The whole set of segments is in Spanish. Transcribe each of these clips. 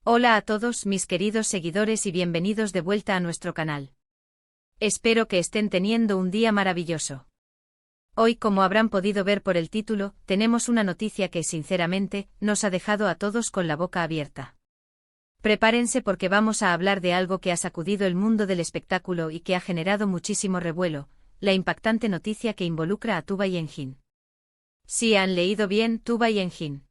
Hola a todos mis queridos seguidores y bienvenidos de vuelta a nuestro canal. Espero que estén teniendo un día maravilloso. Hoy, como habrán podido ver por el título, tenemos una noticia que, sinceramente, nos ha dejado a todos con la boca abierta. Prepárense porque vamos a hablar de algo que ha sacudido el mundo del espectáculo y que ha generado muchísimo revuelo, la impactante noticia que involucra a Tuba Yejin. Sí, han leído bien, Tuba Yejin.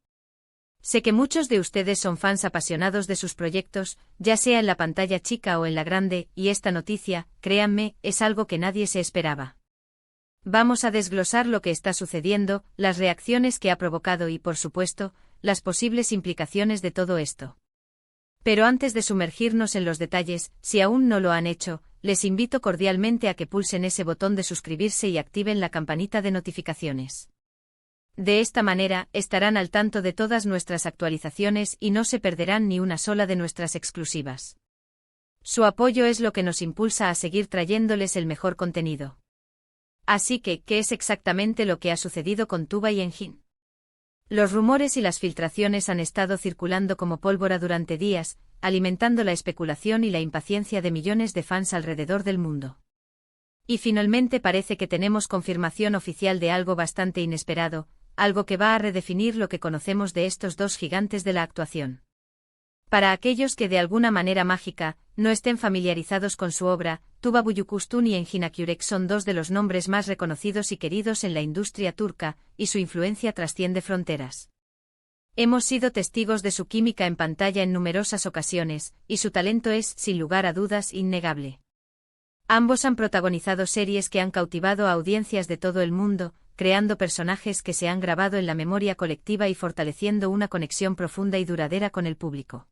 Sé que muchos de ustedes son fans apasionados de sus proyectos, ya sea en la pantalla chica o en la grande, y esta noticia, créanme, es algo que nadie se esperaba. Vamos a desglosar lo que está sucediendo, las reacciones que ha provocado y, por supuesto, las posibles implicaciones de todo esto. Pero antes de sumergirnos en los detalles, si aún no lo han hecho, les invito cordialmente a que pulsen ese botón de suscribirse y activen la campanita de notificaciones. De esta manera, estarán al tanto de todas nuestras actualizaciones y no se perderán ni una sola de nuestras exclusivas. Su apoyo es lo que nos impulsa a seguir trayéndoles el mejor contenido. Así que, ¿qué es exactamente lo que ha sucedido con Tuba Yejin? Los rumores y las filtraciones han estado circulando como pólvora durante días, alimentando la especulación y la impaciencia de millones de fans alrededor del mundo. Y finalmente parece que tenemos confirmación oficial de algo bastante inesperado, algo que va a redefinir lo que conocemos de estos dos gigantes de la actuación. Para aquellos que de alguna manera mágica no estén familiarizados con su obra, Tuba Büyüküstün y Engin Akyürek son dos de los nombres más reconocidos y queridos en la industria turca, y su influencia trasciende fronteras. Hemos sido testigos de su química en pantalla en numerosas ocasiones, y su talento es, sin lugar a dudas, innegable. Ambos han protagonizado series que han cautivado a audiencias de todo el mundo, creando personajes que se han grabado en la memoria colectiva y fortaleciendo una conexión profunda y duradera con el público.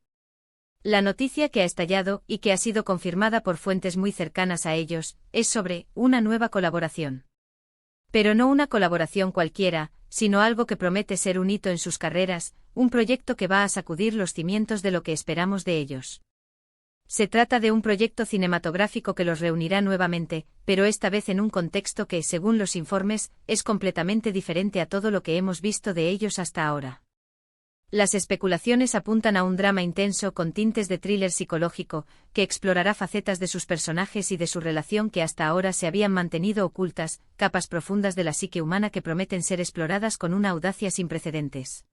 La noticia que ha estallado, y que ha sido confirmada por fuentes muy cercanas a ellos, es sobre una nueva colaboración. Pero no una colaboración cualquiera, sino algo que promete ser un hito en sus carreras, un proyecto que va a sacudir los cimientos de lo que esperamos de ellos. Se trata de un proyecto cinematográfico que los reunirá nuevamente, pero esta vez en un contexto que, según los informes, es completamente diferente a todo lo que hemos visto de ellos hasta ahora. Las especulaciones apuntan a un drama intenso con tintes de thriller psicológico, que explorará facetas de sus personajes y de su relación que hasta ahora se habían mantenido ocultas, capas profundas de la psique humana que prometen ser exploradas con una audacia sin precedentes.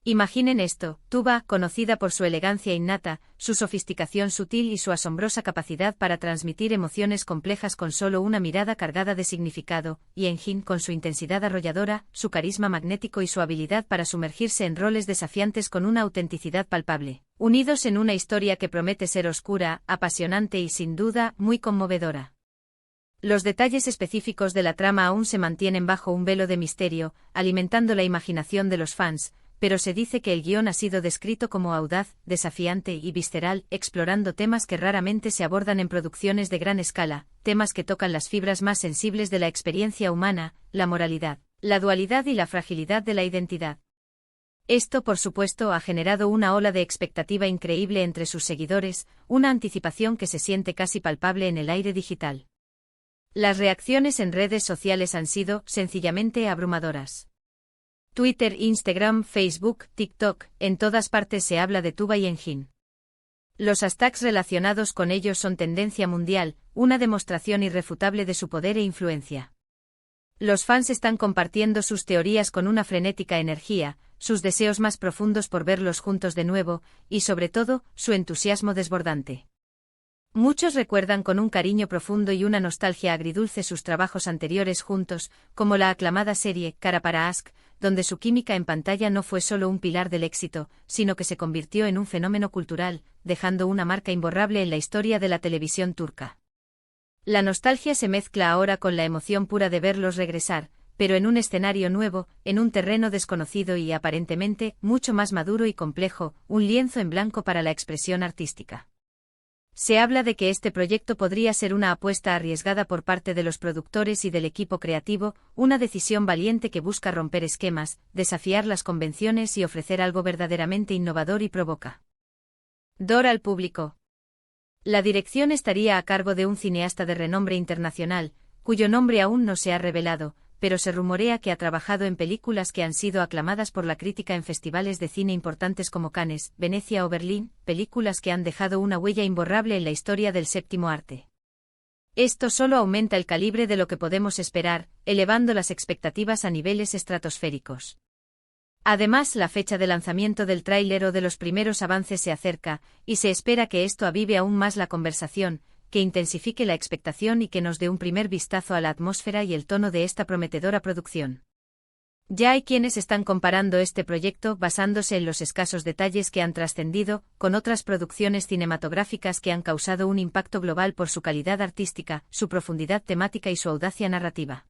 Imaginen esto, Tuba, conocida por su elegancia innata, su sofisticación sutil y su asombrosa capacidad para transmitir emociones complejas con solo una mirada cargada de significado, y Engin con su intensidad arrolladora, su carisma magnético y su habilidad para sumergirse en roles desafiantes con una autenticidad palpable, unidos en una historia que promete ser oscura, apasionante y sin duda, muy conmovedora. Los detalles específicos de la trama aún se mantienen bajo un velo de misterio, alimentando la imaginación de los fans, pero se dice que el guión ha sido descrito como audaz, desafiante y visceral, explorando temas que raramente se abordan en producciones de gran escala, temas que tocan las fibras más sensibles de la experiencia humana, la moralidad, la dualidad y la fragilidad de la identidad. Esto, por supuesto, ha generado una ola de expectativa increíble entre sus seguidores, una anticipación que se siente casi palpable en el aire digital. Las reacciones en redes sociales han sido, sencillamente, abrumadoras. Twitter, Instagram, Facebook, TikTok, en todas partes se habla de Tuba Yejin. Los hashtags relacionados con ellos son tendencia mundial, una demostración irrefutable de su poder e influencia. Los fans están compartiendo sus teorías con una frenética energía, sus deseos más profundos por verlos juntos de nuevo, y sobre todo, su entusiasmo desbordante. Muchos recuerdan con un cariño profundo y una nostalgia agridulce sus trabajos anteriores juntos, como la aclamada serie Kara para Aşk, donde su química en pantalla no fue solo un pilar del éxito, sino que se convirtió en un fenómeno cultural, dejando una marca imborrable en la historia de la televisión turca. La nostalgia se mezcla ahora con la emoción pura de verlos regresar, pero en un escenario nuevo, en un terreno desconocido y aparentemente mucho más maduro y complejo, un lienzo en blanco para la expresión artística. Se habla de que este proyecto podría ser una apuesta arriesgada por parte de los productores y del equipo creativo, una decisión valiente que busca romper esquemas, desafiar las convenciones y ofrecer algo verdaderamente innovador y provocador al público. La dirección estaría a cargo de un cineasta de renombre internacional, cuyo nombre aún no se ha revelado, pero se rumorea que ha trabajado en películas que han sido aclamadas por la crítica en festivales de cine importantes como Cannes, Venecia o Berlín, películas que han dejado una huella imborrable en la historia del séptimo arte. Esto solo aumenta el calibre de lo que podemos esperar, elevando las expectativas a niveles estratosféricos. Además, la fecha de lanzamiento del tráiler o de los primeros avances se acerca, y se espera que esto avive aún más la conversación, que intensifique la expectación y que nos dé un primer vistazo a la atmósfera y el tono de esta prometedora producción. Ya hay quienes están comparando este proyecto basándose en los escasos detalles que han trascendido, con otras producciones cinematográficas que han causado un impacto global por su calidad artística, su profundidad temática y su audacia narrativa.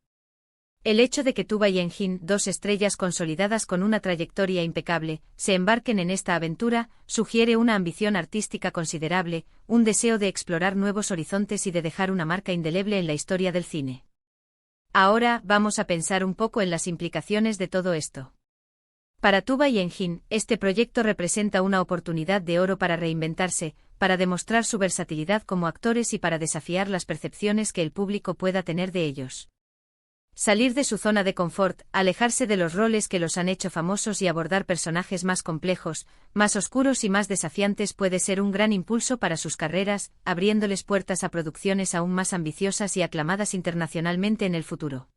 El hecho de que Tuba y Engin, dos estrellas consolidadas con una trayectoria impecable, se embarquen en esta aventura, sugiere una ambición artística considerable, un deseo de explorar nuevos horizontes y de dejar una marca indeleble en la historia del cine. Ahora, vamos a pensar un poco en las implicaciones de todo esto. Para Tuba y Engin, este proyecto representa una oportunidad de oro para reinventarse, para demostrar su versatilidad como actores y para desafiar las percepciones que el público pueda tener de ellos. Salir de su zona de confort, alejarse de los roles que los han hecho famosos y abordar personajes más complejos, más oscuros y más desafiantes puede ser un gran impulso para sus carreras, abriéndoles puertas a producciones aún más ambiciosas y aclamadas internacionalmente en el futuro.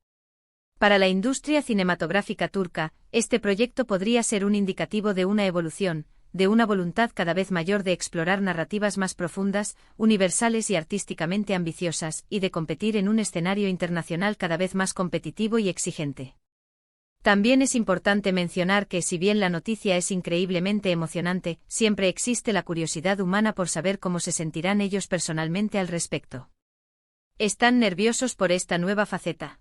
Para la industria cinematográfica turca, este proyecto podría ser un indicativo de una evolución, de una voluntad cada vez mayor de explorar narrativas más profundas, universales y artísticamente ambiciosas, y de competir en un escenario internacional cada vez más competitivo y exigente. También es importante mencionar que si bien la noticia es increíblemente emocionante, siempre existe la curiosidad humana por saber cómo se sentirán ellos personalmente al respecto. ¿Están nerviosos por esta nueva faceta?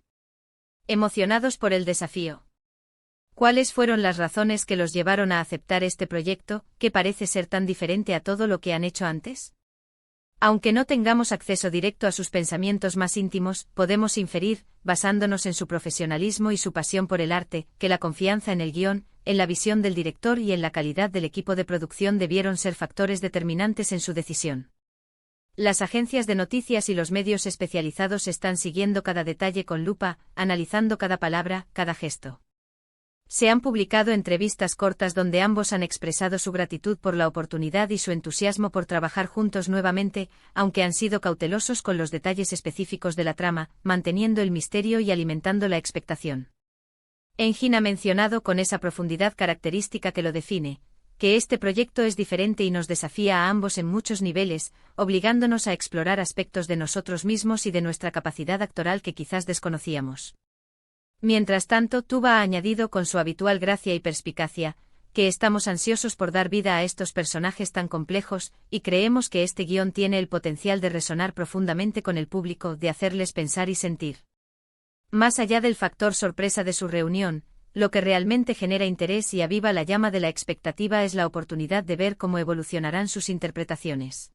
¿Emocionados por el desafío? ¿Cuáles fueron las razones que los llevaron a aceptar este proyecto, que parece ser tan diferente a todo lo que han hecho antes? Aunque no tengamos acceso directo a sus pensamientos más íntimos, podemos inferir, basándonos en su profesionalismo y su pasión por el arte, que la confianza en el guión, en la visión del director y en la calidad del equipo de producción debieron ser factores determinantes en su decisión. Las agencias de noticias y los medios especializados están siguiendo cada detalle con lupa, analizando cada palabra, cada gesto. Se han publicado entrevistas cortas donde ambos han expresado su gratitud por la oportunidad y su entusiasmo por trabajar juntos nuevamente, aunque han sido cautelosos con los detalles específicos de la trama, manteniendo el misterio y alimentando la expectación. Engin ha mencionado con esa profundidad característica que lo define, que este proyecto es diferente y nos desafía a ambos en muchos niveles, obligándonos a explorar aspectos de nosotros mismos y de nuestra capacidad actoral que quizás desconocíamos. Mientras tanto, Tuba ha añadido con su habitual gracia y perspicacia, que estamos ansiosos por dar vida a estos personajes tan complejos, y creemos que este guión tiene el potencial de resonar profundamente con el público, de hacerles pensar y sentir. Más allá del factor sorpresa de su reunión, lo que realmente genera interés y aviva la llama de la expectativa es la oportunidad de ver cómo evolucionarán sus interpretaciones.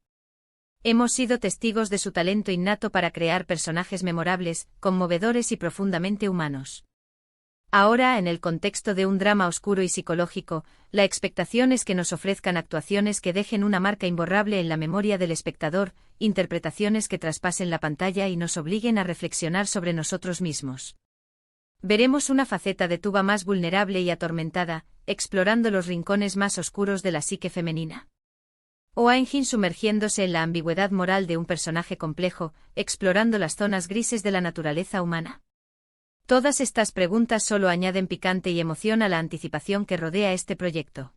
Hemos sido testigos de su talento innato para crear personajes memorables, conmovedores y profundamente humanos. Ahora, en el contexto de un drama oscuro y psicológico, la expectación es que nos ofrezcan actuaciones que dejen una marca imborrable en la memoria del espectador, interpretaciones que traspasen la pantalla y nos obliguen a reflexionar sobre nosotros mismos. Veremos una faceta de Tuba más vulnerable y atormentada, explorando los rincones más oscuros de la psique femenina. O a Engin sumergiéndose en la ambigüedad moral de un personaje complejo, explorando las zonas grises de la naturaleza humana. Todas estas preguntas solo añaden picante y emoción a la anticipación que rodea este proyecto.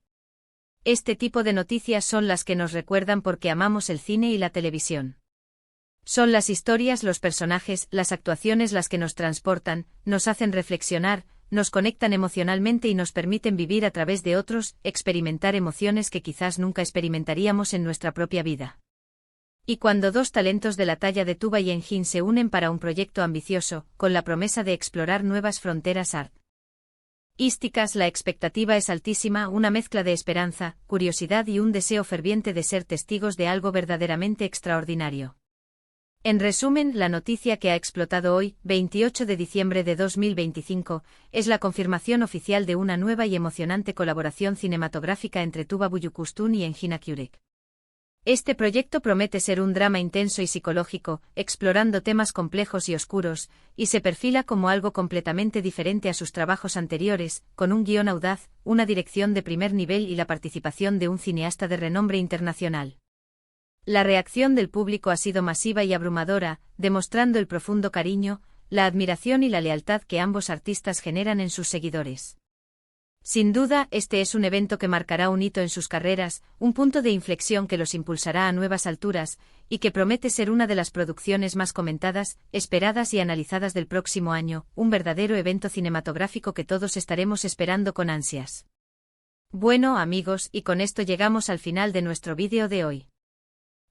Este tipo de noticias son las que nos recuerdan por qué amamos el cine y la televisión. Son las historias, los personajes, las actuaciones las que nos transportan, nos hacen reflexionar, nos conectan emocionalmente y nos permiten vivir a través de otros, experimentar emociones que quizás nunca experimentaríamos en nuestra propia vida. Y cuando dos talentos de la talla de Tuba y Engin se unen para un proyecto ambicioso, con la promesa de explorar nuevas fronteras artísticas, la expectativa es altísima, una mezcla de esperanza, curiosidad y un deseo ferviente de ser testigos de algo verdaderamente extraordinario. En resumen, la noticia que ha explotado hoy, 28 de diciembre de 2025, es la confirmación oficial de una nueva y emocionante colaboración cinematográfica entre Tuba Büyüküstün y Engin Akyürek. Este proyecto promete ser un drama intenso y psicológico, explorando temas complejos y oscuros, y se perfila como algo completamente diferente a sus trabajos anteriores, con un guión audaz, una dirección de primer nivel y la participación de un cineasta de renombre internacional. La reacción del público ha sido masiva y abrumadora, demostrando el profundo cariño, la admiración y la lealtad que ambos artistas generan en sus seguidores. Sin duda, este es un evento que marcará un hito en sus carreras, un punto de inflexión que los impulsará a nuevas alturas, y que promete ser una de las producciones más comentadas, esperadas y analizadas del próximo año, un verdadero evento cinematográfico que todos estaremos esperando con ansias. Bueno, amigos, y con esto llegamos al final de nuestro vídeo de hoy.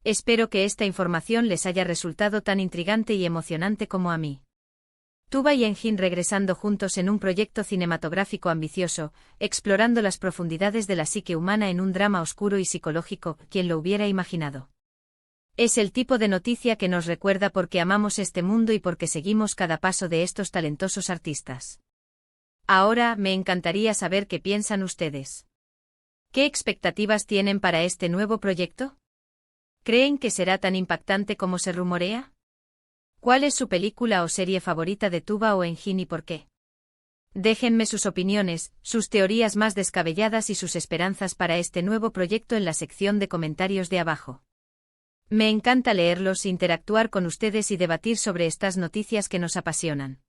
Espero que esta información les haya resultado tan intrigante y emocionante como a mí. Tuba y Engin regresando juntos en un proyecto cinematográfico ambicioso, explorando las profundidades de la psique humana en un drama oscuro y psicológico, ¿quién lo hubiera imaginado? Es el tipo de noticia que nos recuerda por qué amamos este mundo y por qué seguimos cada paso de estos talentosos artistas. Ahora, me encantaría saber qué piensan ustedes. ¿Qué expectativas tienen para este nuevo proyecto? ¿Creen que será tan impactante como se rumorea? ¿Cuál es su película o serie favorita de Tuba o Engin y por qué? Déjenme sus opiniones, sus teorías más descabelladas y sus esperanzas para este nuevo proyecto en la sección de comentarios de abajo. Me encanta leerlos, interactuar con ustedes y debatir sobre estas noticias que nos apasionan.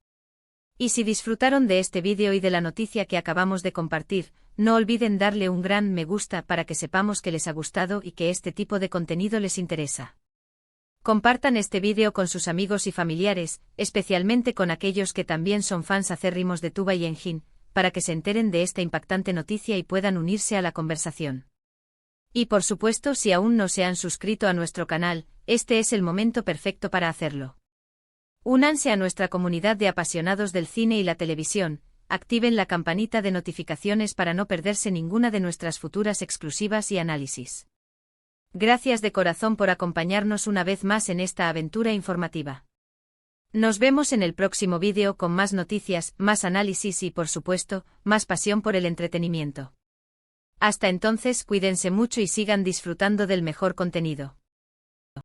Y si disfrutaron de este vídeo y de la noticia que acabamos de compartir, no olviden darle un gran me gusta para que sepamos que les ha gustado y que este tipo de contenido les interesa. Compartan este vídeo con sus amigos y familiares, especialmente con aquellos que también son fans acérrimos de Tuba y Engin, para que se enteren de esta impactante noticia y puedan unirse a la conversación. Y por supuesto, si aún no se han suscrito a nuestro canal, este es el momento perfecto para hacerlo. Únanse a nuestra comunidad de apasionados del cine y la televisión, activen la campanita de notificaciones para no perderse ninguna de nuestras futuras exclusivas y análisis. Gracias de corazón por acompañarnos una vez más en esta aventura informativa. Nos vemos en el próximo vídeo con más noticias, más análisis y, por supuesto, más pasión por el entretenimiento. Hasta entonces, cuídense mucho y sigan disfrutando del mejor contenido.